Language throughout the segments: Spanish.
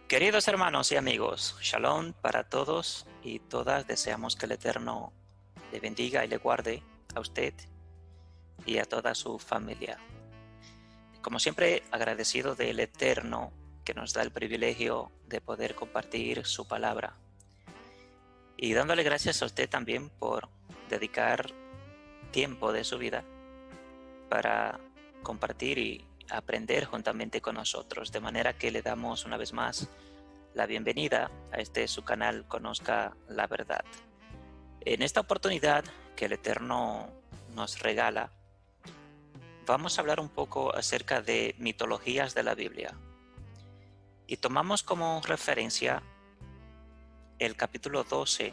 Queridos hermanos y amigos, Shalom para todos y todas. Deseamos que el Eterno le bendiga y le guarde a usted y a toda su familia. Como siempre, agradecido del Eterno que nos da el privilegio de poder compartir su palabra. Y dándole gracias a usted también por dedicar tiempo de su vida para compartir y aprender juntamente con nosotros. De manera que le damos una vez más la bienvenida a su canal Conozca la Verdad. En esta oportunidad que el Eterno nos regala, vamos a hablar un poco acerca de mitologías de la Biblia. Y tomamos como referencia el capítulo 12,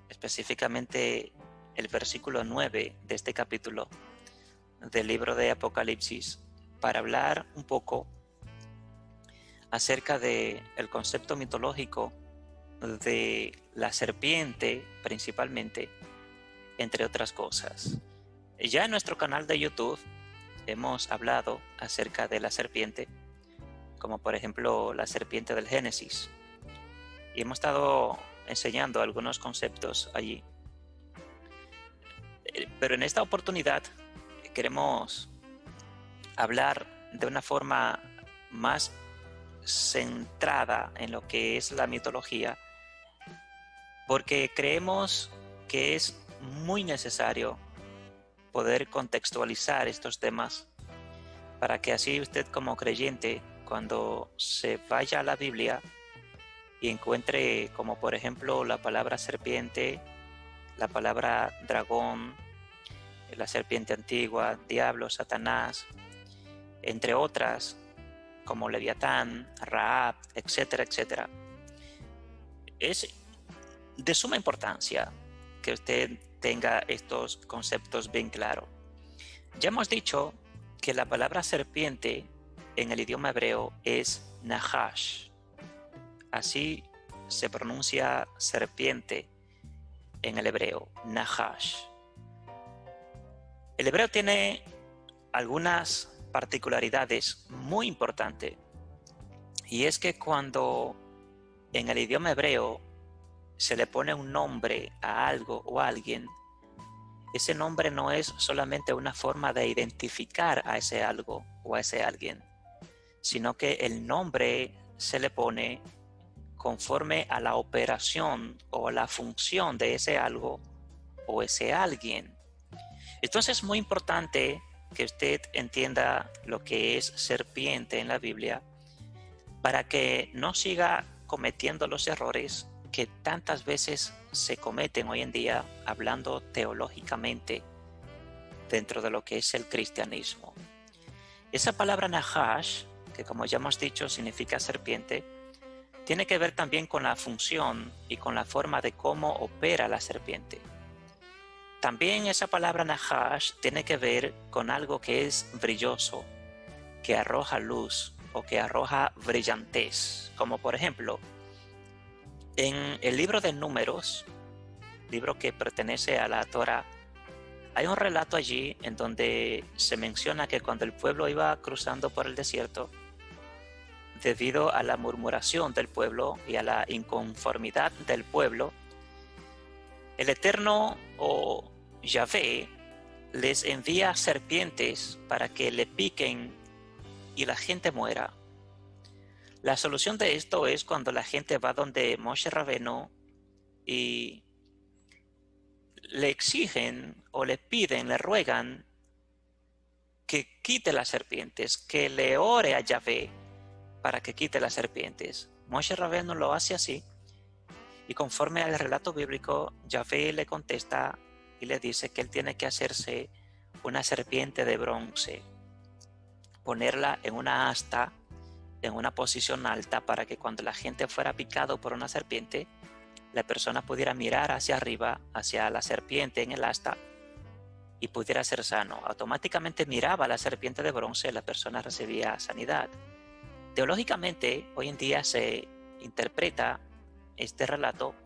específicamente el versículo 9 de este capítulo del libro de Apocalipsis, para hablar un poco acerca del concepto mitológico de la serpiente principalmente, entre otras cosas. Ya en nuestro canal de YouTube hemos hablado acerca de la serpiente, como por ejemplo la serpiente del Génesis, y hemos estado enseñando algunos conceptos allí. Pero en esta oportunidad queremos hablar de una forma más centrada en lo que es la mitología, porque creemos que es muy necesario poder contextualizar estos temas para que así usted como creyente, cuando se vaya a la Biblia y encuentre como por ejemplo la palabra serpiente, la palabra dragón, la serpiente antigua, diablo, Satanás, entre otras como Leviatán, Rahab, etcétera, etcétera. Es de suma importancia que usted tenga estos conceptos bien claros. Ya hemos dicho que la palabra serpiente en el idioma hebreo es Nahash. Así se pronuncia serpiente en el hebreo, Nahash. El hebreo tiene algunas particularidades muy importantes, y es que cuando en el idioma hebreo se le pone un nombre a algo o a alguien, ese nombre no es solamente una forma de identificar a ese algo o a ese alguien, sino que el nombre se le pone conforme a la operación o la función de ese algo o ese alguien. Entonces es muy importante que usted entienda lo que es serpiente en la Biblia para que no siga cometiendo los errores que tantas veces se cometen hoy en día hablando teológicamente dentro de lo que es el cristianismo. Esa palabra Nahash, que como ya hemos dicho significa serpiente, tiene que ver también con la función y con la forma de cómo opera la serpiente. También esa palabra Nahash tiene que ver con algo que es brilloso, que arroja luz o que arroja brillantez, como por ejemplo en el libro de Números, libro que pertenece a la Torá, hay un relato allí en donde se menciona que cuando el pueblo iba cruzando por el desierto, debido a la murmuración del pueblo y a la inconformidad del pueblo, el Eterno o Yahvé les envía serpientes para que le piquen y la gente muera. La solución de esto es cuando la gente va donde Moshe Rabbeinu y le exigen o le piden, le ruegan que quite las serpientes, que le ore a Yahvé para que quite las serpientes. Moshe Rabbeinu lo hace así, y conforme al relato bíblico, Yahvé le contesta y le dice que él tiene que hacerse una serpiente de bronce, ponerla en una asta, en una posición alta, para que cuando la gente fuera picado por una serpiente, la persona pudiera mirar hacia arriba, hacia la serpiente en el asta, y pudiera ser sano. Automáticamente miraba a la serpiente de bronce, la persona recibía sanidad. Teológicamente, hoy en día se interpreta este relato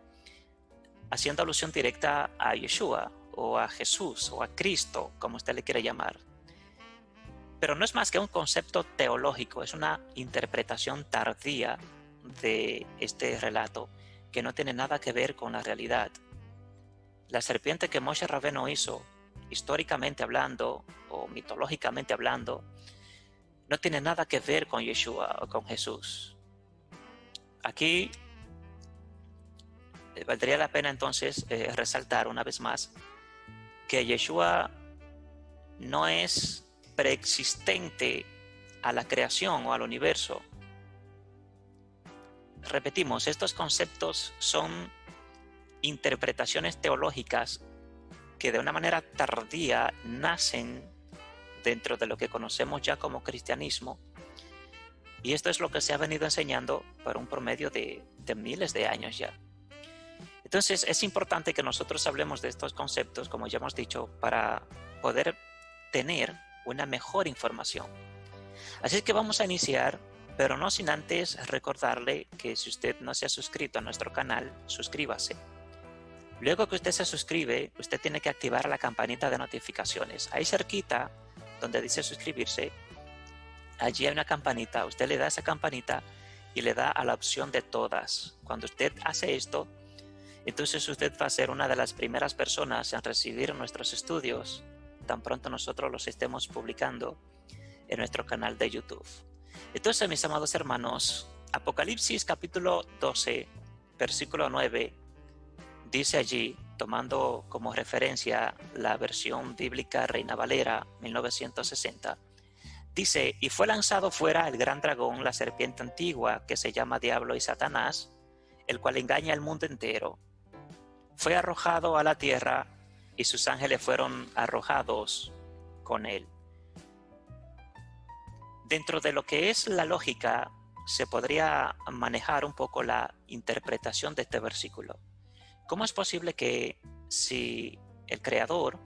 haciendo alusión directa a Yeshua o a Jesús o a Cristo, como usted le quiere llamar. Pero no es más que un concepto teológico, es una interpretación tardía de este relato que no tiene nada que ver con la realidad. La serpiente que Moshe Rabbeinu hizo, históricamente hablando o mitológicamente hablando, no tiene nada que ver con Yeshua o con Jesús. Aquí valdría la pena entonces resaltar una vez más que Yeshua no es preexistente a la creación o al universo. Repetimos, estos conceptos son interpretaciones teológicas que de una manera tardía nacen dentro de lo que conocemos ya como cristianismo, y esto es lo que se ha venido enseñando por un promedio de miles de años ya. Entonces es importante que nosotros hablemos de estos conceptos, como ya hemos dicho, para poder tener una mejor información. Así es que vamos a iniciar, pero no sin antes recordarle que si usted no se ha suscrito a nuestro canal, suscríbase. Luego que usted se suscribe, usted tiene que activar la campanita de notificaciones. Ahí cerquita, donde dice suscribirse, allí hay una campanita. Usted le da a esa campanita y le da a la opción de todas. Cuando usted hace esto, entonces usted va a ser una de las primeras personas en recibir nuestros estudios tan pronto nosotros los estemos publicando en nuestro canal de YouTube. Entonces, mis amados hermanos, Apocalipsis capítulo 12, versículo 9, dice allí, tomando como referencia la versión bíblica Reina Valera 1960, dice: y fue lanzado fuera el gran dragón, la serpiente antigua, que se llama Diablo y Satanás, el cual engaña al mundo entero. Fue arrojado a la tierra y sus ángeles fueron arrojados con él. Dentro de lo que es la lógica, se podría manejar un poco la interpretación de este versículo. ¿Cómo es posible que si el Creador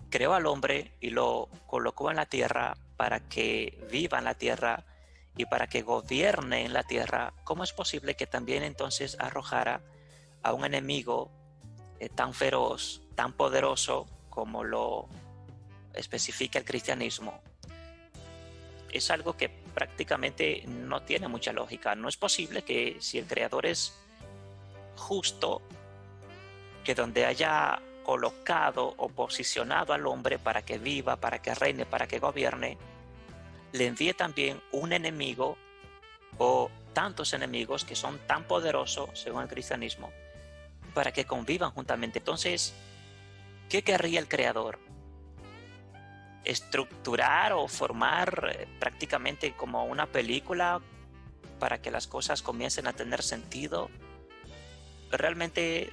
creó al hombre y lo colocó en la tierra para que viva en la tierra y para que gobierne en la tierra, cómo es posible que también entonces arrojara a un enemigo tan feroz, tan poderoso como lo especifica el cristianismo? Es algo que prácticamente no tiene mucha lógica. No es posible que si el Creador es justo, que donde haya colocado o posicionado al hombre para que viva, para que reine, para que gobierne, le envíe también un enemigo o tantos enemigos que son tan poderosos, según el cristianismo, para que convivan juntamente. Entonces, ¿qué querría el Creador? Estructurar o formar prácticamente como una película para que las cosas comiencen a tener sentido. Realmente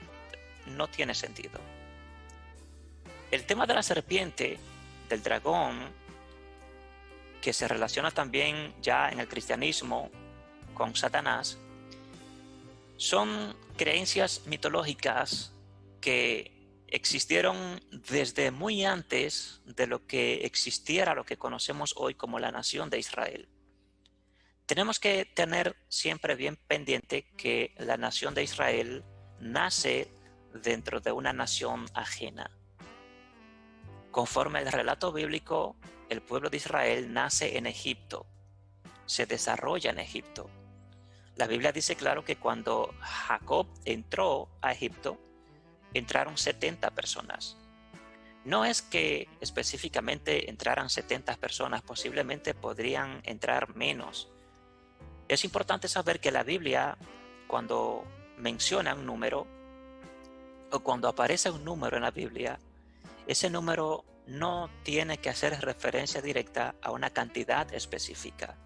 no tiene sentido. El tema de la serpiente, del dragón, que se relaciona también ya en el cristianismo con Satanás, son creencias mitológicas que existieron desde muy antes de lo que existiera lo que conocemos hoy como la nación de Israel. Tenemos que tener siempre bien pendiente que la nación de Israel nace dentro de una nación ajena. Conforme el relato bíblico, el pueblo de Israel nace en Egipto, se desarrolla en Egipto. La Biblia dice claro que cuando Jacob entró a Egipto, entraron 70 personas. No es que específicamente entraran 70 personas, posiblemente podrían entrar menos. Es importante saber que la Biblia, cuando menciona un número o cuando aparece un número en la Biblia, ese número no tiene que hacer referencia directa a una cantidad específica.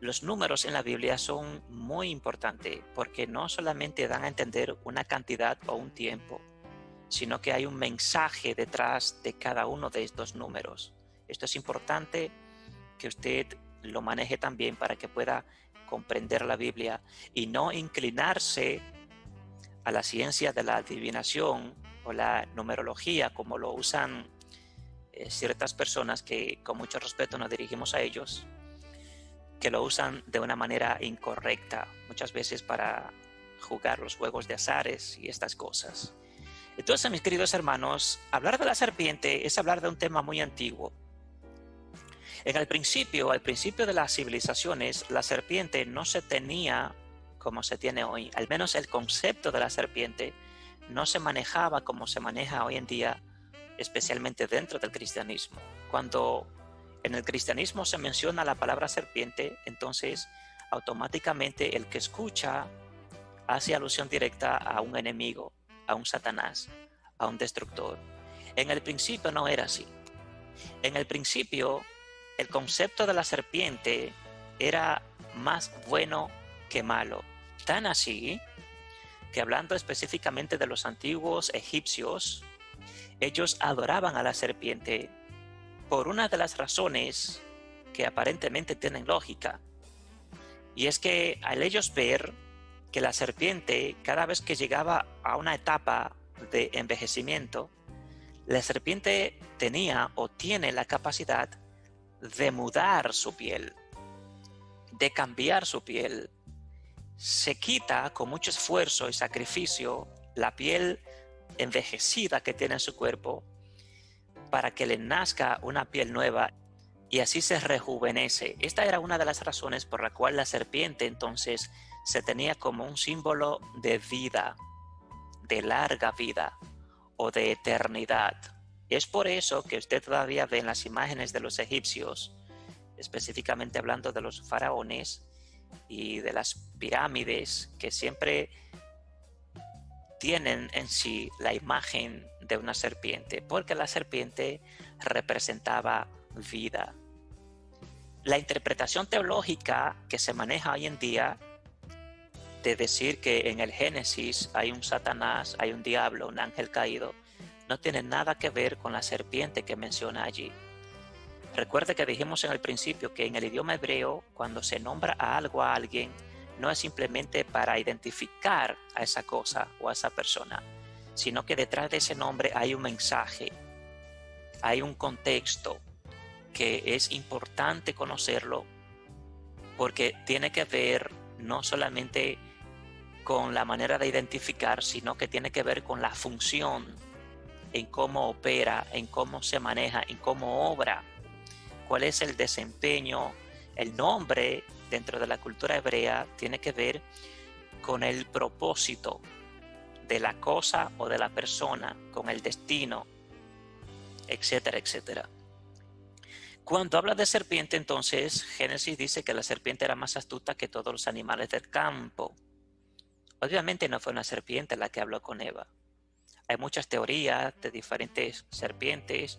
Los números en la Biblia son muy importantes porque no solamente dan a entender una cantidad o un tiempo, sino que hay un mensaje detrás de cada uno de estos números. Esto es importante que usted lo maneje también para que pueda comprender la Biblia y no inclinarse a la ciencia de la adivinación o la numerología como lo usan ciertas personas que con mucho respeto nos dirigimos a ellos, que lo usan de una manera incorrecta, muchas veces para jugar los juegos de azares y estas cosas. Entonces, mis queridos hermanos, hablar de la serpiente es hablar de un tema muy antiguo. Al principio de las civilizaciones, la serpiente no se tenía como se tiene hoy. Al menos el concepto de la serpiente no se manejaba como se maneja hoy en día, especialmente dentro del cristianismo. Cuando en el cristianismo se menciona la palabra serpiente, entonces automáticamente el que escucha hace alusión directa a un enemigo, a un Satanás, a un destructor. En el principio no era así. En el principio, el concepto de la serpiente era más bueno que malo. Tan así que, hablando específicamente de los antiguos egipcios, ellos adoraban a la serpiente por una de las razones que aparentemente tienen lógica. Y es que al ellos ver que la serpiente, cada vez que llegaba a una etapa de envejecimiento, la serpiente tenía o tiene la capacidad de mudar su piel, de cambiar su piel. Se quita con mucho esfuerzo y sacrificio la piel envejecida que tiene en su cuerpo para que le nazca una piel nueva y así se rejuvenece. Esta era una de las razones por la cual la serpiente entonces se tenía como un símbolo de vida, de larga vida o de eternidad. Es por eso que usted todavía ve en las imágenes de los egipcios, específicamente hablando de los faraones y de las pirámides, que siempre tienen en sí la imagen de una serpiente, porque la serpiente representaba vida. La interpretación teológica que se maneja hoy en día de decir que en el Génesis hay un Satanás, hay un diablo, un ángel caído, no tiene nada que ver con la serpiente que menciona allí. Recuerde que dijimos en el principio que en el idioma hebreo, cuando se nombra a algo, a alguien, no es simplemente para identificar a esa cosa o a esa persona, sino que detrás de ese nombre hay un mensaje, hay un contexto que es importante conocerlo, porque tiene que ver no solamente con la manera de identificar, sino que tiene que ver con la función, en cómo opera, en cómo se maneja, en cómo obra, cuál es el desempeño. El nombre dentro de la cultura hebrea tiene que ver con el propósito de la cosa o de la persona, con el destino, etcétera, etcétera. Cuando habla de serpiente, entonces, Génesis dice que la serpiente era más astuta que todos los animales del campo. Obviamente no fue una serpiente la que habló con Eva. Hay muchas teorías de diferentes serpientes.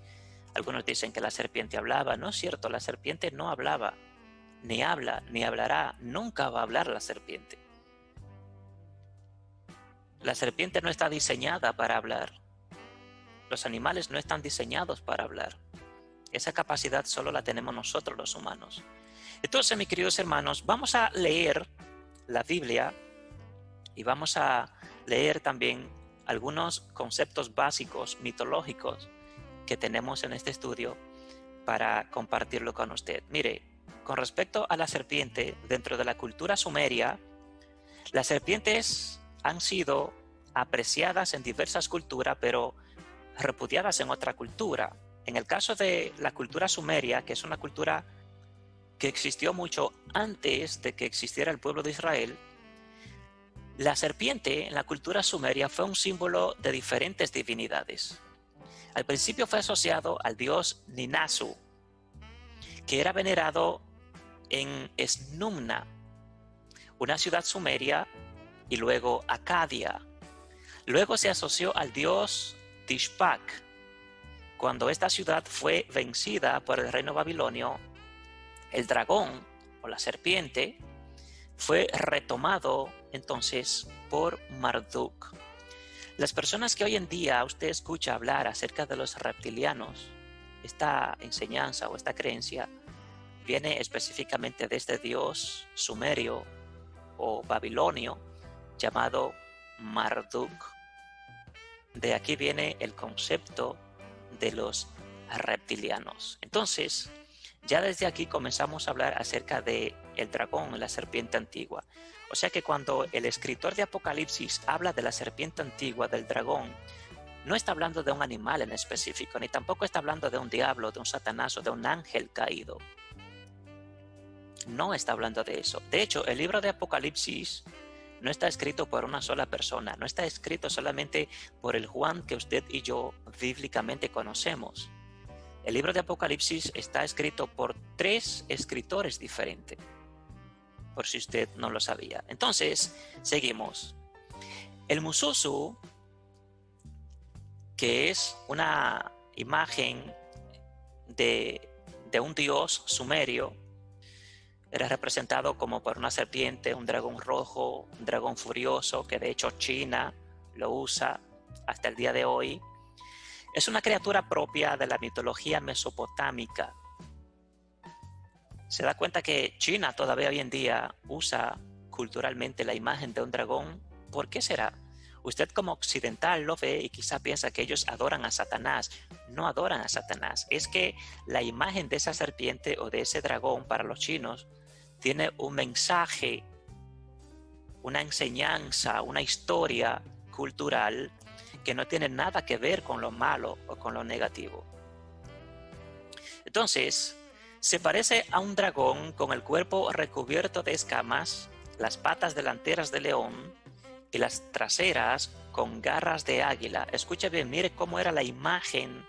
Algunos dicen que la serpiente hablaba. No es cierto, la serpiente no hablaba, ni habla, ni hablará. Nunca va a hablar la serpiente. La serpiente no está diseñada para hablar. Los animales no están diseñados para hablar. Esa capacidad solo la tenemos nosotros los humanos. Entonces, mis queridos hermanos, vamos a leer la Biblia y vamos a leer también algunos conceptos básicos mitológicos que tenemos en este estudio para compartirlo con usted. Mire, con respecto a la serpiente, dentro de la cultura sumeria, las serpientes han sido apreciadas en diversas culturas, pero repudiadas en otra cultura. En el caso de la cultura sumeria, que es una cultura que existió mucho antes de que existiera el pueblo de Israel, la serpiente en la cultura sumeria fue un símbolo de diferentes divinidades. Al principio fue asociado al dios Ninasu, que era venerado en Esnumna, una ciudad sumeria, y luego Acadia. Luego se asoció al dios Tishpak. Cuando esta ciudad fue vencida por el reino babilonio, el dragón o la serpiente fue retomado entonces por Marduk. Las personas que hoy en día usted escucha hablar acerca de los reptilianos, esta enseñanza o esta creencia viene específicamente de este dios sumerio o babilonio llamado Marduk. De aquí viene el concepto de los reptilianos. Entonces, ya desde aquí comenzamos a hablar acerca de el dragón, la serpiente antigua. O sea que cuando el escritor de Apocalipsis habla de la serpiente antigua, del dragón, no está hablando de un animal en específico, ni tampoco está hablando de un diablo, de un Satanás o de un ángel caído. No está hablando de eso. De hecho, el libro de Apocalipsis no está escrito por una sola persona, no está escrito solamente por el Juan que usted y yo bíblicamente conocemos. El libro de Apocalipsis está escrito por 3 escritores diferentes, por si usted no lo sabía. Entonces, seguimos. El Mususu, que es una imagen de un dios sumerio, era representado como por una serpiente, un dragón rojo, un dragón furioso, que de hecho China lo usa hasta el día de hoy. Es una criatura propia de la mitología mesopotámica. Se da cuenta que China todavía hoy en día usa culturalmente la imagen de un dragón. ¿Por qué será? Usted como occidental lo ve y quizá piensa que ellos adoran a Satanás. No adoran a Satanás. Es que la imagen de esa serpiente o de ese dragón para los chinos tiene un mensaje, una enseñanza, una historia cultural que no tiene nada que ver con lo malo o con lo negativo. Entonces, se parece a un dragón con el cuerpo recubierto de escamas, las patas delanteras de león y las traseras con garras de águila. Escuche bien, mire cómo era la imagen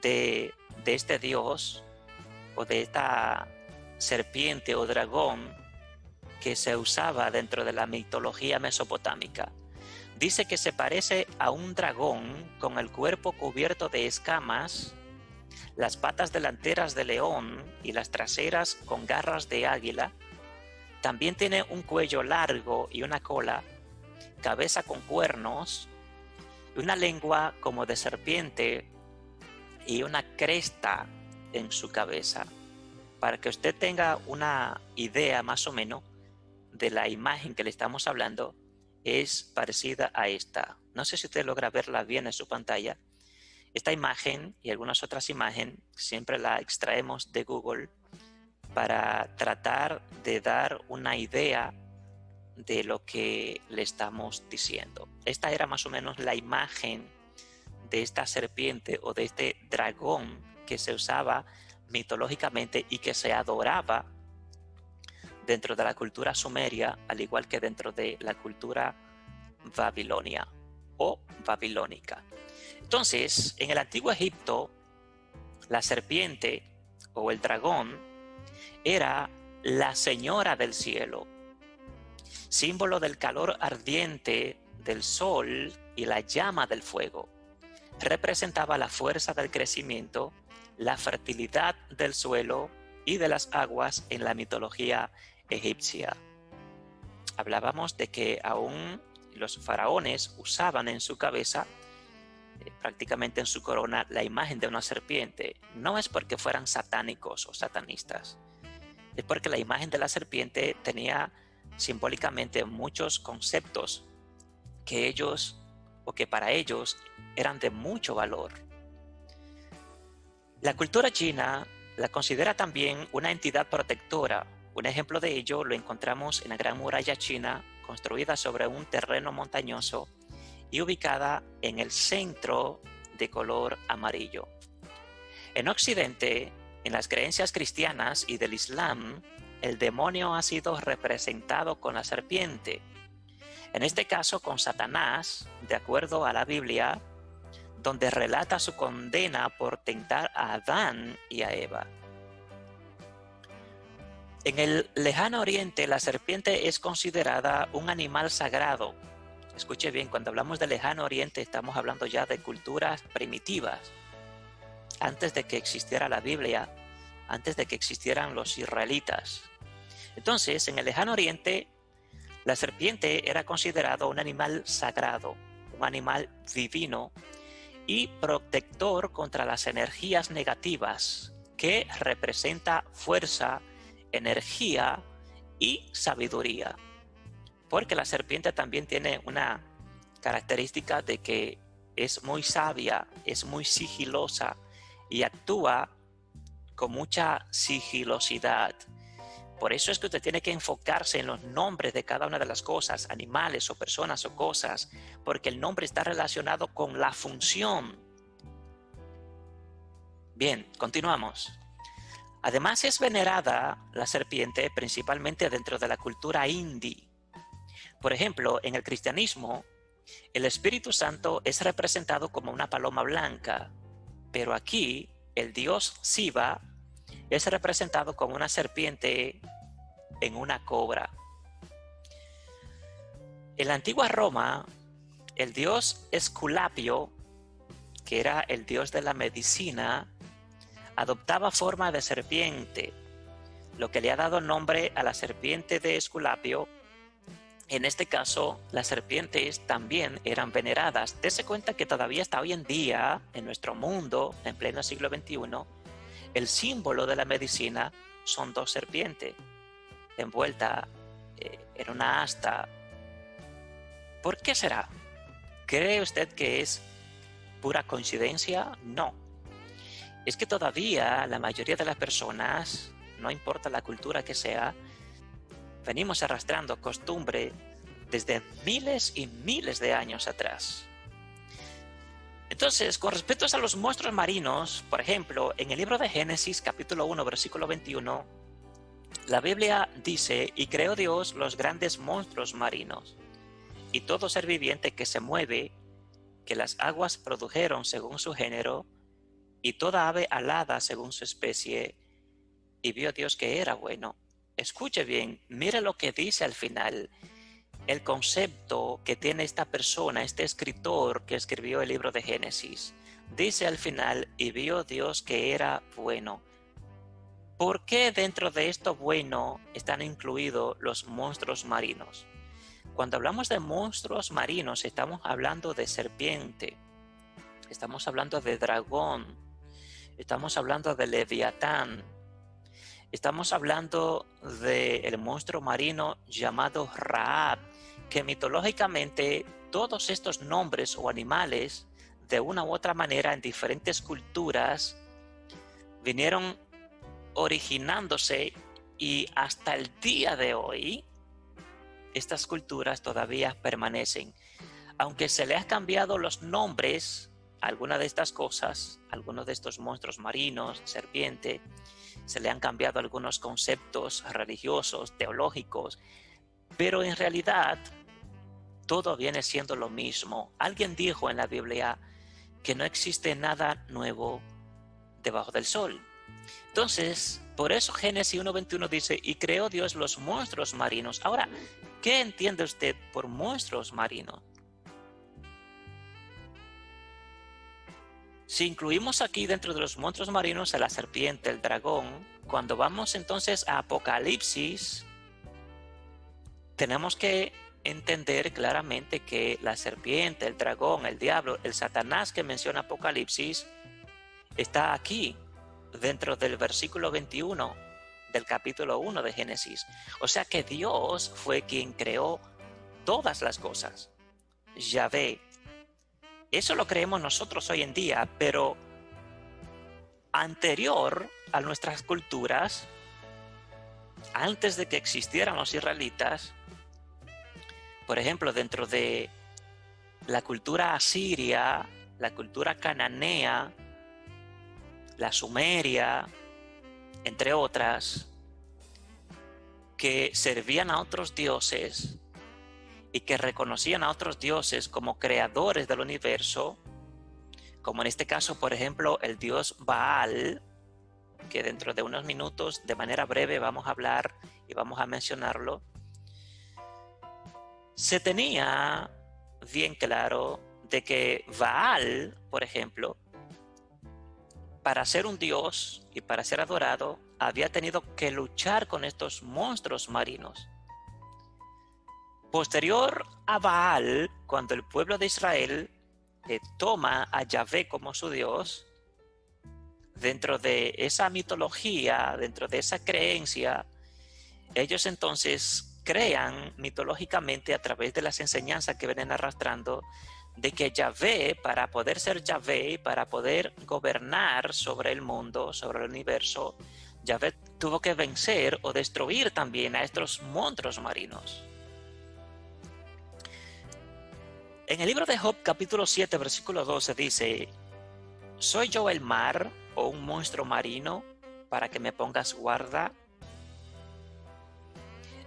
de este dios o de esta serpiente o dragón que se usaba dentro de la mitología mesopotámica. Dice que se parece a un dragón con el cuerpo cubierto de escamas, las patas delanteras de león y las traseras con garras de águila. También tiene un cuello largo y una cola, cabeza con cuernos, una lengua como de serpiente y una cresta en su cabeza. Para que usted tenga una idea más o menos de la imagen que le estamos hablando, es parecida a esta. No sé si usted logra verla bien en su pantalla. Esta imagen y algunas otras imágenes siempre la extraemos de Google para tratar de dar una idea de lo que le estamos diciendo. Esta era más o menos la imagen de esta serpiente o de este dragón que se usaba mitológicamente y que se adoraba dentro de la cultura sumeria, al igual que dentro de la cultura babilonia o babilónica. Entonces, en el antiguo Egipto, la serpiente o el dragón era la señora del cielo, símbolo del calor ardiente del sol y la llama del fuego. Representaba la fuerza del crecimiento, la fertilidad del suelo y de las aguas en la mitología egipcia. Hablábamos de que aún los faraones usaban en su cabeza, prácticamente en su corona, la imagen de una serpiente. No es porque fueran satánicos o satanistas, es porque la imagen de la serpiente tenía simbólicamente muchos conceptos que ellos o que para ellos eran de mucho valor. La cultura china la considera también una entidad protectora. Un ejemplo de ello lo encontramos en la Gran Muralla China, construida sobre un terreno montañoso y ubicada en el centro de color amarillo. En Occidente, en las creencias cristianas y del Islam, el demonio ha sido representado con la serpiente. En este caso con Satanás, de acuerdo a la Biblia, donde relata su condena por tentar a Adán y a Eva. En el lejano oriente, la serpiente es considerada un animal sagrado. Escuche bien, cuando hablamos de lejano oriente estamos hablando ya de culturas primitivas. Antes de que existiera la Biblia, antes de que existieran los israelitas. Entonces, en el lejano oriente, la serpiente era considerado un animal sagrado, un animal divino y protector contra las energías negativas, que representa fuerza, energía y sabiduría. Porque la serpiente también tiene una característica de que es muy sabia, es muy sigilosa y actúa con mucha sigilosidad. Por eso es que usted tiene que enfocarse en los nombres de cada una de las cosas, animales o personas o cosas, porque el nombre está relacionado con la función. Bien, continuamos. Además es venerada la serpiente principalmente dentro de la cultura hindi. Por ejemplo, en el cristianismo, el Espíritu Santo es representado como una paloma blanca, pero aquí el dios Shiva es representado como una serpiente en una cobra. En la antigua Roma, el dios Esculapio, que era el dios de la medicina, adoptaba forma de serpiente, lo que le ha dado nombre a la serpiente de Esculapio. En este caso, las serpientes también eran veneradas. Dese cuenta que todavía hasta hoy en día, en nuestro mundo, en pleno siglo XXI, el símbolo de la medicina son dos serpientes envueltas en una asta. ¿Por qué será? ¿Cree usted que es pura coincidencia? No. Es que todavía la mayoría de las personas, no importa la cultura que sea, venimos arrastrando costumbre desde miles y miles de años atrás. Entonces, con respecto a los monstruos marinos, por ejemplo, en el libro de Génesis, capítulo 1, versículo 21, la Biblia dice: y creó Dios los grandes monstruos marinos, y todo ser viviente que se mueve, que las aguas produjeron según su género, y toda ave alada según su especie, y vio Dios que era bueno. Escuche bien, mire lo que dice al final, el concepto que tiene esta persona, este escritor que escribió el libro de Génesis. Dice al final: y vio Dios que era bueno. ¿Por qué dentro de esto bueno están incluidos los monstruos marinos? Cuando hablamos de monstruos marinos, estamos hablando de serpiente, estamos hablando de dragón, estamos hablando de leviatán, estamos hablando del monstruo marino llamado Rahab, que mitológicamente todos estos nombres o animales, de una u otra manera en diferentes culturas, vinieron originándose, y hasta el día de hoy estas culturas todavía permanecen. Aunque se le han cambiado los nombres a algunas de estas cosas, algunos de estos monstruos marinos, serpiente, se le han cambiado algunos conceptos religiosos, teológicos, pero en realidad todo viene siendo lo mismo. Alguien dijo en la Biblia que no existe nada nuevo debajo del sol. Entonces, por eso Génesis 1:21 dice: y creó Dios los monstruos marinos. Ahora, ¿qué entiende usted por monstruos marinos? Si incluimos aquí dentro de los monstruos marinos a la serpiente, el dragón, cuando vamos entonces a Apocalipsis, tenemos que entender claramente que la serpiente, el dragón, el diablo, el Satanás que menciona Apocalipsis, está aquí dentro del versículo 21 del capítulo 1 de Génesis. O sea que Dios fue quien creó todas las cosas. Yahvé. Eso lo creemos nosotros hoy en día, pero anterior a nuestras culturas, antes de que existieran los israelitas, por ejemplo, dentro de la cultura asiria, la cultura cananea, la sumeria, entre otras, que servían a otros dioses y que reconocían a otros dioses como creadores del universo, como en este caso, por ejemplo, el dios Baal, que dentro de unos minutos, de manera breve, vamos a hablar y vamos a mencionarlo. Se tenía bien claro de que Baal, por ejemplo, para ser un dios y para ser adorado, había tenido que luchar con estos monstruos marinos. Posterior a Baal, cuando el pueblo de Israel toma a Yahvé como su Dios, dentro de esa mitología, dentro de esa creencia, ellos entonces crean mitológicamente, a través de las enseñanzas que vienen arrastrando, de que Yahvé, para poder ser Yahvé, para poder gobernar sobre el mundo, sobre el universo, Yahvé tuvo que vencer o destruir también a estos monstruos marinos. En el libro de Job, capítulo 7, versículo 12 dice: ¿soy yo el mar o un monstruo marino para que me pongas guarda?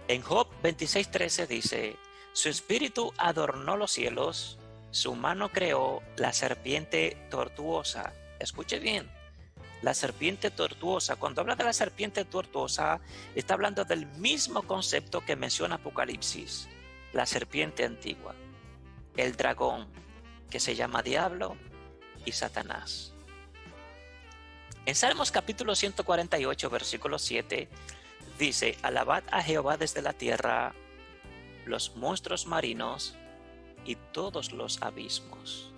En Job 26:13 dice: su espíritu adornó los cielos, su mano creó la serpiente tortuosa. Escuche bien, la serpiente tortuosa. Cuando habla de la serpiente tortuosa, está hablando del mismo concepto que menciona Apocalipsis, la serpiente antigua, el dragón, que se llama Diablo y Satanás. En Salmos capítulo 148, versículo 7, dice: alabad a Jehová desde la tierra, los monstruos marinos y todos los abismos.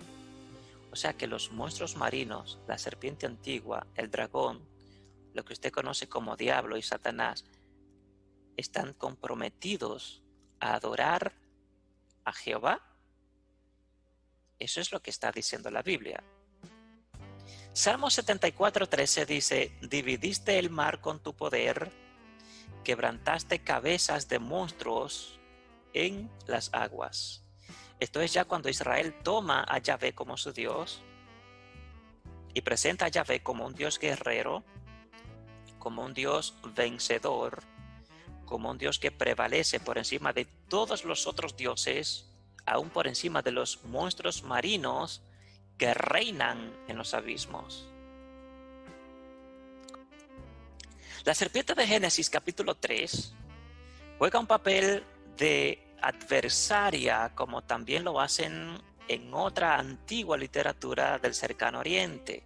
O sea que los monstruos marinos, la serpiente antigua, el dragón, lo que usted conoce como Diablo y Satanás, están comprometidos a adorar a Jehová. Eso es lo que está diciendo la Biblia. Salmo 74:13 dice: dividiste el mar con tu poder, quebrantaste cabezas de monstruos en las aguas. Esto es ya cuando Israel toma a Yahvé como su Dios y presenta a Yahvé como un Dios guerrero, como un Dios vencedor, como un Dios que prevalece por encima de todos los otros dioses, aún por encima de los monstruos marinos que reinan en los abismos. La serpiente de Génesis capítulo 3 juega un papel de adversaria, como también lo hacen en otra antigua literatura del cercano oriente.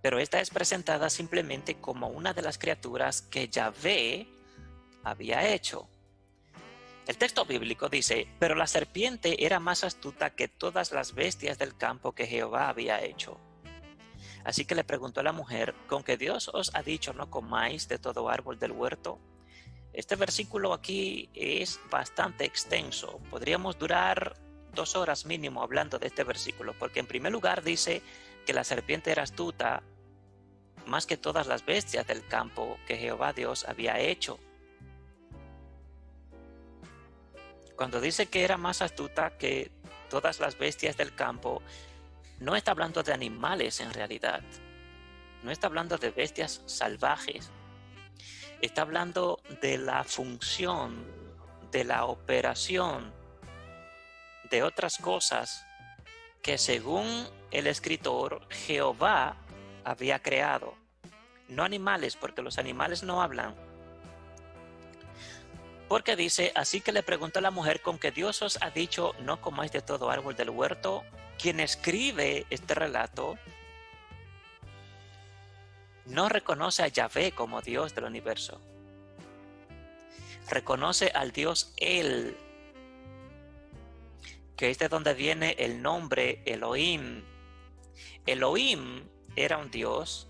Pero esta es presentada simplemente como una de las criaturas que Yahvé había hecho. El texto bíblico dice: pero la serpiente era más astuta que todas las bestias del campo que Jehová había hecho. Así que le preguntó a la mujer: ¿con que Dios os ha dicho no comáis de todo árbol del huerto? Este versículo aquí es bastante extenso. Podríamos durar 2 horas mínimo hablando de este versículo, porque en primer lugar dice que la serpiente era astuta más que todas las bestias del campo que Jehová Dios había hecho. Cuando dice que era más astuta que todas las bestias del campo, no está hablando de animales en realidad. No está hablando de bestias salvajes. Está hablando de la función, de la operación, de otras cosas que según el escritor Jehová había creado. No animales, porque los animales no hablan. Porque dice: así que le preguntó a la mujer: ¿con que Dios os ha dicho no comáis de todo árbol del huerto? Quien escribe este relato no reconoce a Yahvé como Dios del universo. Reconoce al Dios El, que es de donde viene el nombre Elohim. Elohim era un Dios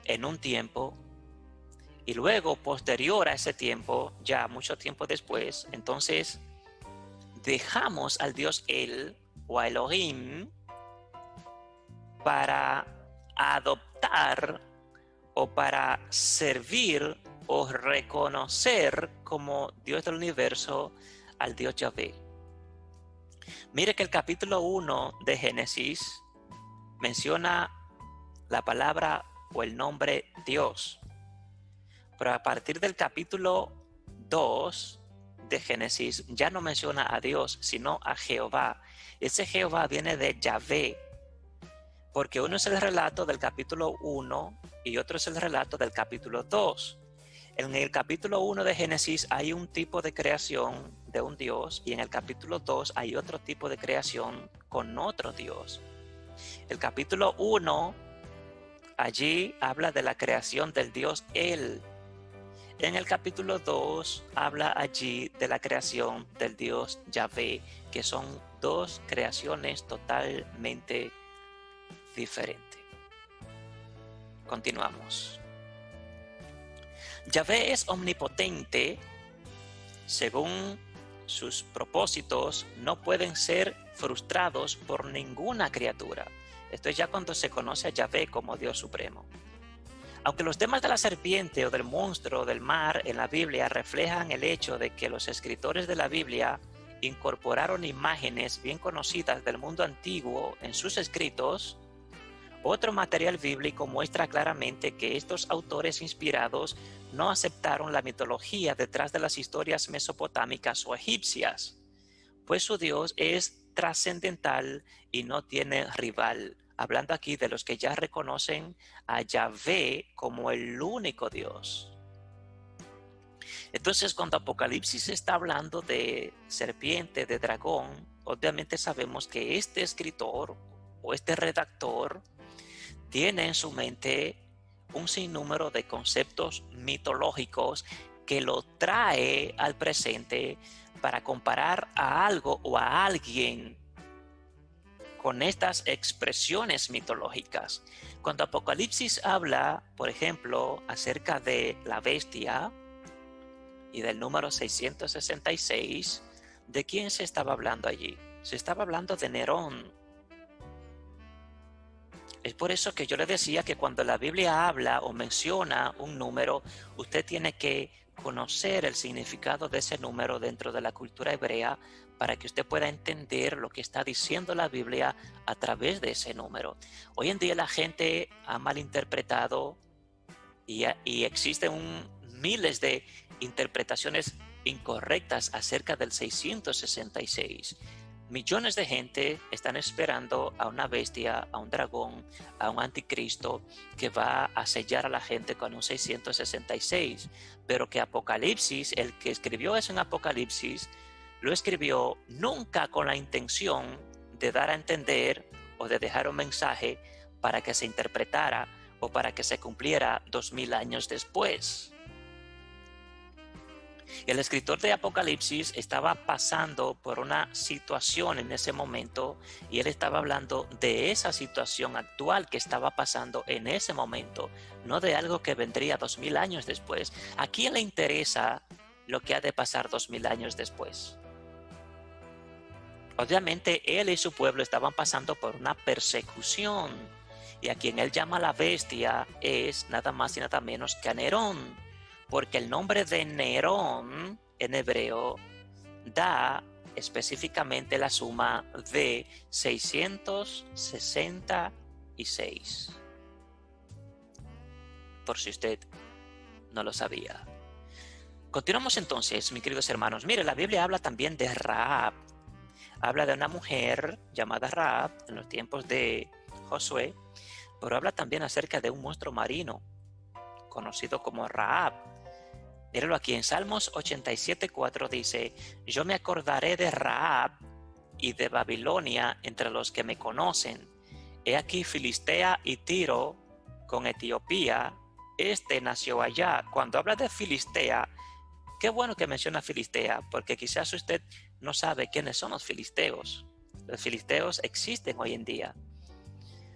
en un tiempo, y luego posterior a ese tiempo, ya mucho tiempo después, entonces dejamos al Dios El o a Elohim para adoptar o para servir o reconocer como Dios del universo al Dios Yahvé. Mire que el capítulo 1 de Génesis menciona la palabra o el nombre Dios, pero a partir del capítulo 2 de Génesis ya no menciona a Dios, sino a Jehová. Ese Jehová viene de Yahvé, porque uno es el relato del capítulo 1 y otro es el relato del capítulo 2. En el capítulo 1 de Génesis hay un tipo de creación de un Dios, y en el capítulo 2 hay otro tipo de creación con otro Dios. El capítulo 1 allí habla de la creación del Dios El. En el capítulo 2 habla allí de la creación del Dios Yahvé, que son dos creaciones totalmente diferentes. Continuamos. Yahvé es omnipotente. Según sus propósitos, no pueden ser frustrados por ninguna criatura. Esto es ya cuando se conoce a Yahvé como Dios supremo. Aunque los temas de la serpiente o del monstruo del mar en la Biblia reflejan el hecho de que los escritores de la Biblia incorporaron imágenes bien conocidas del mundo antiguo en sus escritos, otro material bíblico muestra claramente que estos autores inspirados no aceptaron la mitología detrás de las historias mesopotámicas o egipcias, pues su Dios es trascendental y no tiene rival. Hablando aquí de los que ya reconocen a Yahvé como el único Dios. Entonces, cuando Apocalipsis está hablando de serpiente, de dragón, obviamente sabemos que este escritor o este redactor tiene en su mente un sinnúmero de conceptos mitológicos que lo trae al presente para comparar a algo o a alguien con estas expresiones mitológicas. Cuando Apocalipsis habla, por ejemplo, acerca de la bestia y del número 666, ¿de quién se estaba hablando allí? Se estaba hablando de Nerón. Es por eso que yo le decía que cuando la Biblia habla o menciona un número, usted tiene que conocer el significado de ese número dentro de la cultura hebrea para que usted pueda entender lo que está diciendo la Biblia a través de ese número. Hoy en día la gente ha malinterpretado y existen miles de interpretaciones incorrectas acerca del 666. Millones de gente están esperando a una bestia, a un dragón, a un anticristo que va a sellar a la gente con un 666. Pero que Apocalipsis, el que escribió eso en Apocalipsis, lo escribió nunca con la intención de dar a entender o de dejar un mensaje para que se interpretara o para que se cumpliera 2000 años después. El escritor de Apocalipsis estaba pasando por una situación en ese momento y él estaba hablando de esa situación actual que estaba pasando en ese momento, no de algo que vendría 2000 años después. ¿A quién le interesa lo que ha de pasar 2000 años después? Obviamente él y su pueblo estaban pasando por una persecución y a quien él llama la bestia es nada más y nada menos que a Nerón. Porque el nombre de Nerón en hebreo da específicamente la suma de 666. Por si usted no lo sabía. Continuamos entonces, mis queridos hermanos. Mire, la Biblia habla también de Rahab. Habla de una mujer llamada Rahab en los tiempos de Josué, pero habla también acerca de un monstruo marino conocido como Rahab. Míralo aquí en Salmos 87:4 dice: yo me acordaré de Rahab y de Babilonia entre los que me conocen. He aquí Filistea y Tiro con Etiopía. Este nació allá. Cuando habla de Filistea, qué bueno que menciona Filistea, porque quizás usted no sabe quiénes son los filisteos. Los filisteos existen hoy en día.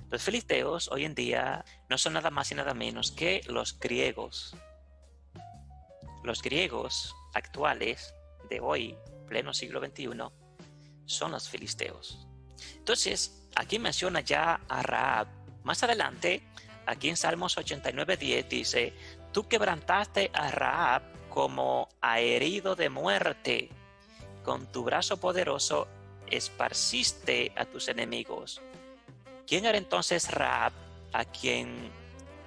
Los filisteos hoy en día no son nada más y nada menos que los griegos. Los griegos actuales de hoy, pleno siglo XXI, son los filisteos. Entonces, aquí menciona ya a Rahab. Más adelante, aquí en Salmos 89:10 dice: tú quebrantaste a Rahab como a herido de muerte. Con tu brazo poderoso esparciste a tus enemigos. ¿Quién era entonces Rahab a quien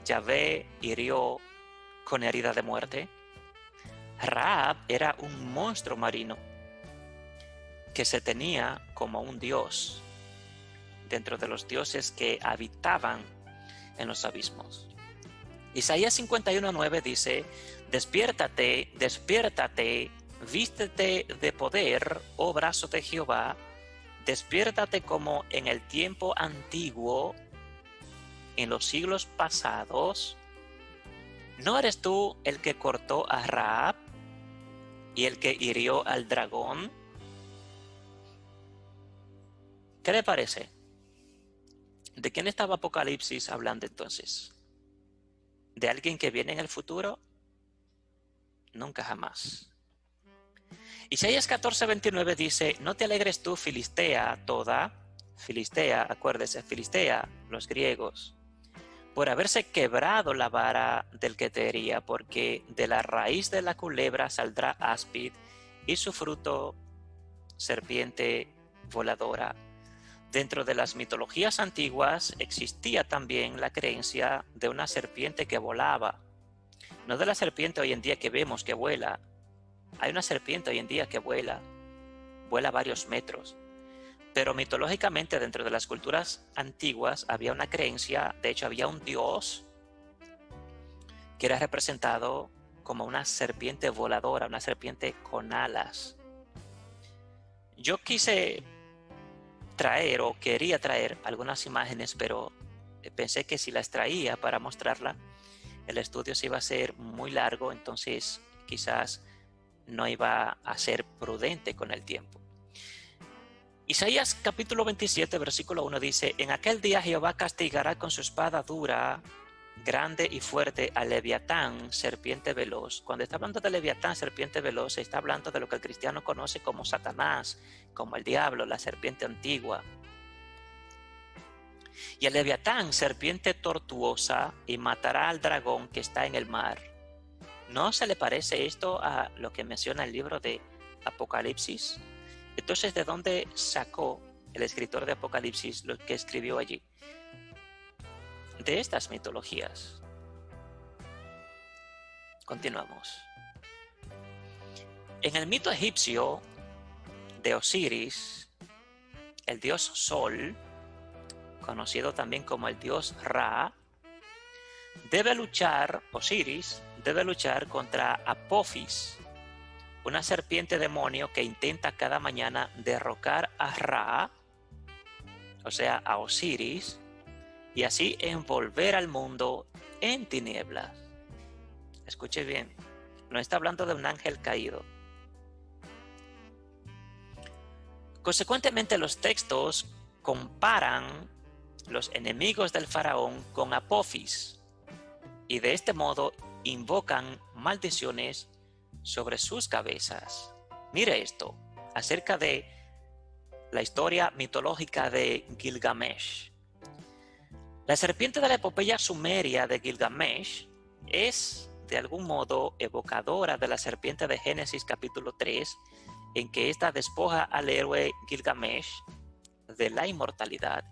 Yahvé hirió con herida de muerte? Rahab era un monstruo marino que se tenía como un dios dentro de los dioses que habitaban en los abismos. Isaías 51:9 dice: despiértate, despiértate, vístete de poder, oh brazo de Jehová, despiértate como en el tiempo antiguo, en los siglos pasados. ¿No eres tú el que cortó a Rahab y el que hirió al dragón? ¿Qué le parece? ¿De quién estaba Apocalipsis hablando entonces? ¿De alguien que viene en el futuro? Nunca jamás. Isaías 14:29 dice: no te alegres tú, Filistea toda. Filistea, acuérdese, Filistea, los griegos. por haberse quebrado la vara del que te hería, porque de la raíz de la culebra saldrá áspid y su fruto serpiente voladora. Dentro de las mitologías antiguas existía también la creencia de una serpiente que volaba. No de la serpiente hoy en día que vemos que vuela. Hay una serpiente hoy en día que vuela varios metros. Pero mitológicamente dentro de las culturas antiguas había una creencia, de hecho había un dios que era representado como una serpiente voladora, una serpiente con alas. Yo quise traer o quería traer algunas imágenes, pero pensé que si las traía para mostrarla, el estudio se iba a ser muy largo, entonces quizás no iba a ser prudente con el tiempo. Isaías capítulo 27, versículo 1 dice: en aquel día Jehová castigará con su espada dura, grande y fuerte al Leviatán, serpiente veloz. Cuando está hablando de Leviatán, serpiente veloz, se está hablando de lo que el cristiano conoce como Satanás, como el diablo, la serpiente antigua. Y el Leviatán, serpiente tortuosa, y matará al dragón que está en el mar. ¿No se le parece esto a lo que menciona el libro de Apocalipsis? Entonces, ¿de dónde sacó el escritor de Apocalipsis lo que escribió allí? De estas mitologías. Continuamos. En el mito egipcio de Osiris, el dios Sol, conocido también como el dios Ra, Osiris debe luchar contra Apophis, una serpiente demonio que intenta cada mañana derrocar a Ra, o sea, a Osiris, y así envolver al mundo en tinieblas. Escuche bien, no está hablando de un ángel caído. Consecuentemente, los textos comparan los enemigos del faraón con Apophis y de este modo invocan maldiciones sobre sus cabezas. Mire esto, acerca de la historia mitológica de Gilgamesh. La serpiente de la epopeya sumeria de Gilgamesh es de algún modo evocadora de la serpiente de Génesis capítulo 3, en que ésta despoja al héroe Gilgamesh de la inmortalidad.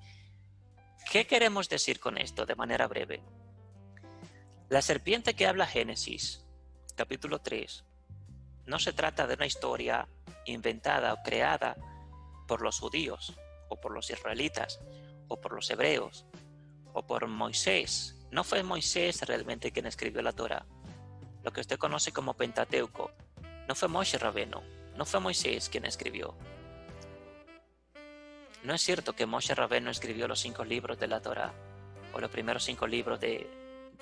¿Qué queremos decir con esto de manera breve? La serpiente que habla Génesis capítulo 3 no se trata de una historia inventada o creada por los judíos o por los israelitas o por los hebreos o por Moisés. No fue Moisés realmente quien escribió la Torá, lo que usted conoce como Pentateuco. No fue Moshe Rabbeinu, no fue Moisés quien escribió. No es cierto que Moshe Rabbeinu escribió los 5 libros de la Torá o los primeros 5 libros de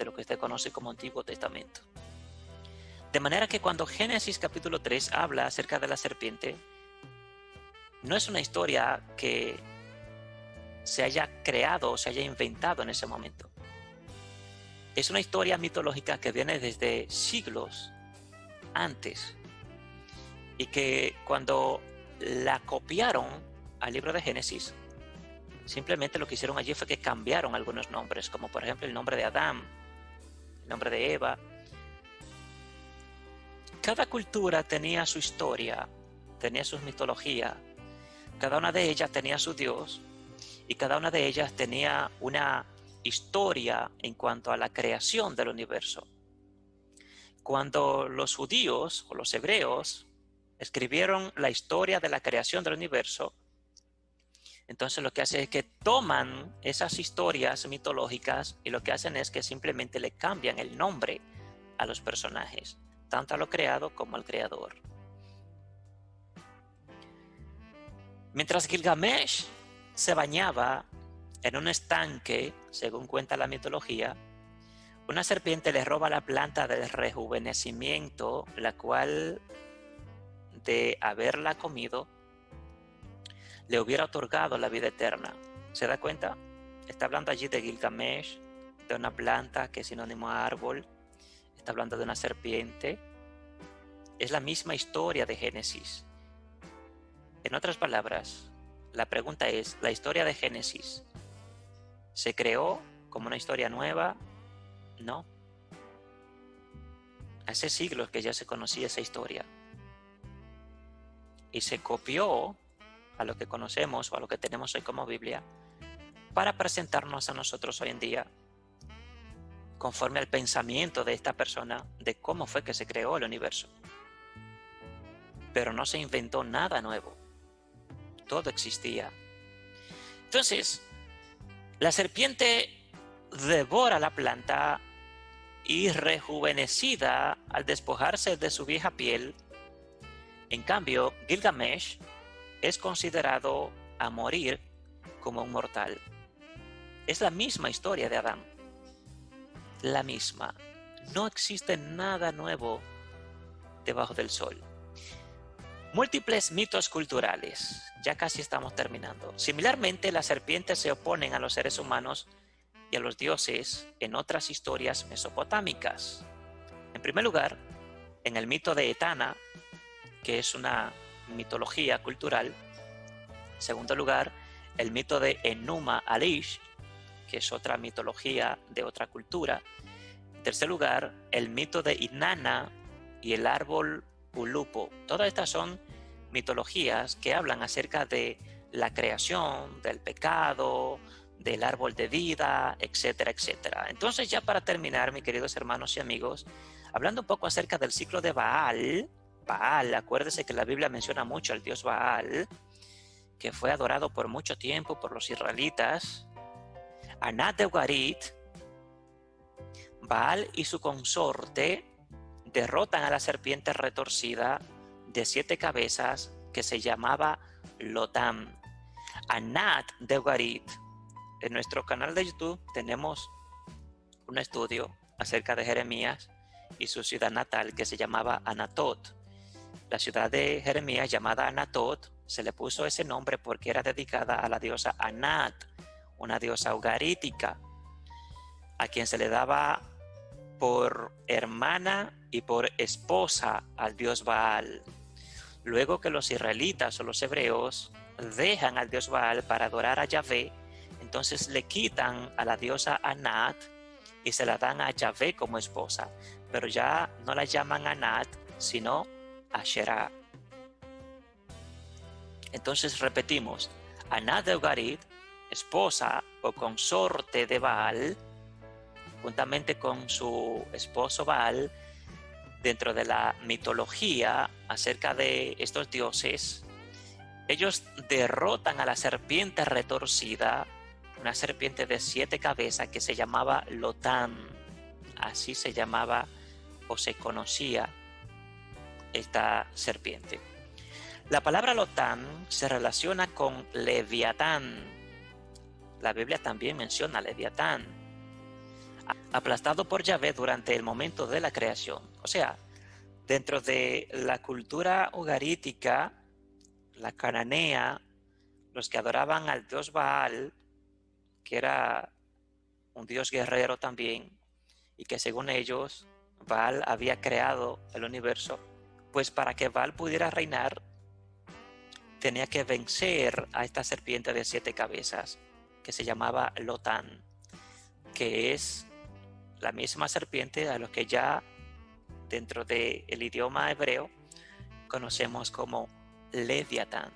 lo que usted conoce como Antiguo Testamento. De manera que cuando Génesis capítulo 3 habla acerca de la serpiente, no es una historia que se haya creado o se haya inventado en ese momento. Es una historia mitológica que viene desde siglos antes y que cuando la copiaron al libro de Génesis, simplemente lo que hicieron allí fue que cambiaron algunos nombres, como por ejemplo el nombre de Adán, el nombre de Eva. Cada cultura tenía su historia, tenía su mitología, cada una de ellas tenía su dios y cada una de ellas tenía una historia en cuanto a la creación del universo. Cuando los judíos o los hebreos escribieron la historia de la creación del universo, entonces lo que hacen es que toman esas historias mitológicas y lo que hacen es que simplemente le cambian el nombre a los personajes, tanto a lo creado como al creador. Mientras Gilgamesh se bañaba en un estanque, según cuenta la mitología, una serpiente le roba la planta del rejuvenecimiento, la cual, de haberla comido, le hubiera otorgado la vida eterna. ¿Se da cuenta? Está hablando allí de Gilgamesh, de una planta que es sinónimo a árbol. Está hablando de una serpiente. Es la misma historia de Génesis. En otras palabras, la pregunta es, ¿la historia de Génesis se creó como una historia nueva, no. Hace siglos que ya se conocía esa historia. Y se copió a lo que conocemos o a lo que tenemos hoy como Biblia para presentarnos a nosotros hoy en día conforme al pensamiento de esta persona de cómo fue que se creó el universo. Pero no se inventó nada nuevo. Todo existía. Entonces, la serpiente devora la planta y rejuvenecida al despojarse de su vieja piel. En cambio, Gilgamesh es considerado a morir como un mortal. Es la misma historia de Adán. La misma. No existe nada nuevo debajo del sol. Múltiples mitos culturales. Ya casi estamos terminando. Similarmente, las serpientes se oponen a los seres humanos y a los dioses en otras historias mesopotámicas. En primer lugar, en el mito de Etana, que es una mitología cultural. En segundo lugar, el mito de Enuma Elish, que es otra mitología de otra cultura. En tercer lugar, el mito de Inanna y el árbol Ulupo. Todas estas son mitologías que hablan acerca de la creación, del pecado, del árbol de vida, etcétera, etcétera. Entonces, ya para terminar, mis queridos hermanos y amigos, hablando un poco acerca del ciclo de Baal. Baal, acuérdese que la Biblia menciona mucho al dios Baal, que fue adorado por mucho tiempo por los israelitas. Anat de Ugarit, Baal y su consorte derrotan a la serpiente retorcida de 7 cabezas que se llamaba Lotam. Anat de Ugarit. En nuestro canal de YouTube tenemos un estudio acerca de Jeremías y su ciudad natal que se llamaba Anatot. La ciudad de Jeremías, llamada Anatot, se le puso ese nombre porque era dedicada a la diosa Anat, una diosa ugarítica, a quien se le daba por hermana y por esposa al dios Baal. Luego que los israelitas o los hebreos dejan al dios Baal para adorar a Yahvé, entonces le quitan a la diosa Anat y se la dan a Yahvé como esposa, pero ya no la llaman Anat, sino Asherah. Entonces repetimos, Anat de Ugarit, esposa o consorte de Baal, juntamente con su esposo Baal, dentro de la mitología acerca de estos dioses, ellos derrotan a la serpiente retorcida, una serpiente de 7 cabezas que se llamaba Lotam. Así se llamaba o se conocía esta serpiente. La palabra Lotam se relaciona con Leviatán. La Biblia también menciona Leviatán, aplastado por Yahvé durante el momento de la creación. O sea, dentro de la cultura ugarítica, la cananea, los que adoraban al dios Baal, que era un dios guerrero también, y que según ellos Baal había creado el universo, pues para que Baal pudiera reinar tenía que vencer a esta serpiente de 7 cabezas que se llamaba Lotán, que es la misma serpiente a lo que ya dentro del idioma hebreo conocemos como Leviatán.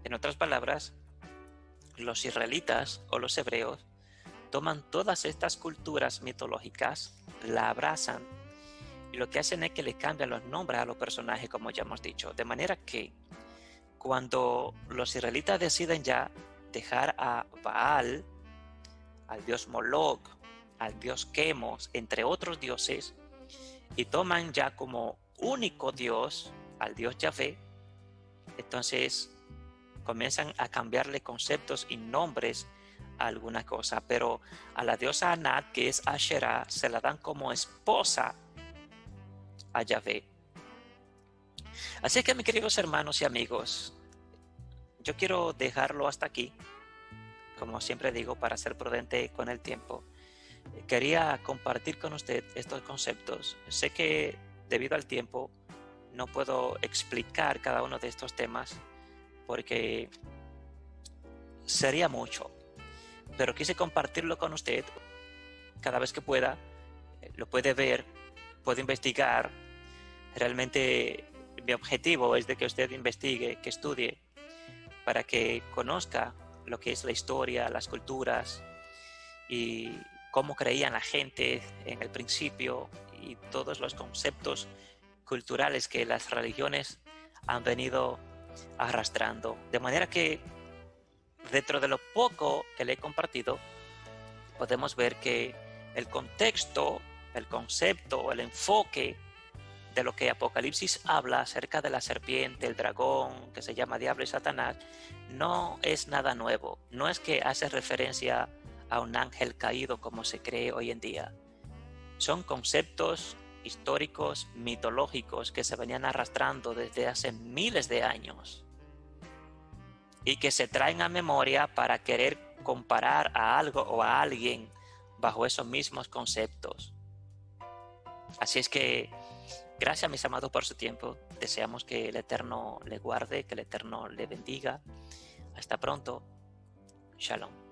En otras palabras, los israelitas o los hebreos toman todas estas culturas mitológicas, la abrazan y lo que hacen es que le cambian los nombres a los personajes, como ya hemos dicho, de manera que cuando los israelitas deciden ya dejar a Baal, al dios Moloch, al dios Quemos, entre otros dioses, y toman ya como único dios al dios Yahvé, entonces comienzan a cambiarle conceptos y nombres a alguna cosa, pero a la diosa Anat, que es Asherah, se la dan como esposa a Yahvé. Así que, mis queridos hermanos y amigos, yo quiero dejarlo hasta aquí, como siempre digo, para ser prudente con el tiempo. Quería compartir con usted estos conceptos. Sé que debido al tiempo no puedo explicar cada uno de estos temas porque sería mucho, pero quise compartirlo con usted. Cada vez que pueda, lo puede ver, puede investigar. Realmente mi objetivo es de que usted investigue, que estudie, para que conozca lo que es la historia, las culturas y cómo creían la gente en el principio y todos los conceptos culturales que las religiones han venido arrastrando. De manera que dentro de lo poco que le he compartido, podemos ver que el contexto, el concepto, el enfoque de lo que Apocalipsis habla acerca de la serpiente, el dragón, que se llama Diablo y Satanás, no es nada nuevo. No es que hace referencia a un ángel caído como se cree hoy en día. Son conceptos históricos, mitológicos, que se venían arrastrando desde hace miles de años y que se traen a memoria para querer comparar a algo o a alguien bajo esos mismos conceptos. Así es que gracias, mis amados, por su tiempo. Deseamos que el Eterno le guarde, que el Eterno le bendiga. Hasta pronto. Shalom.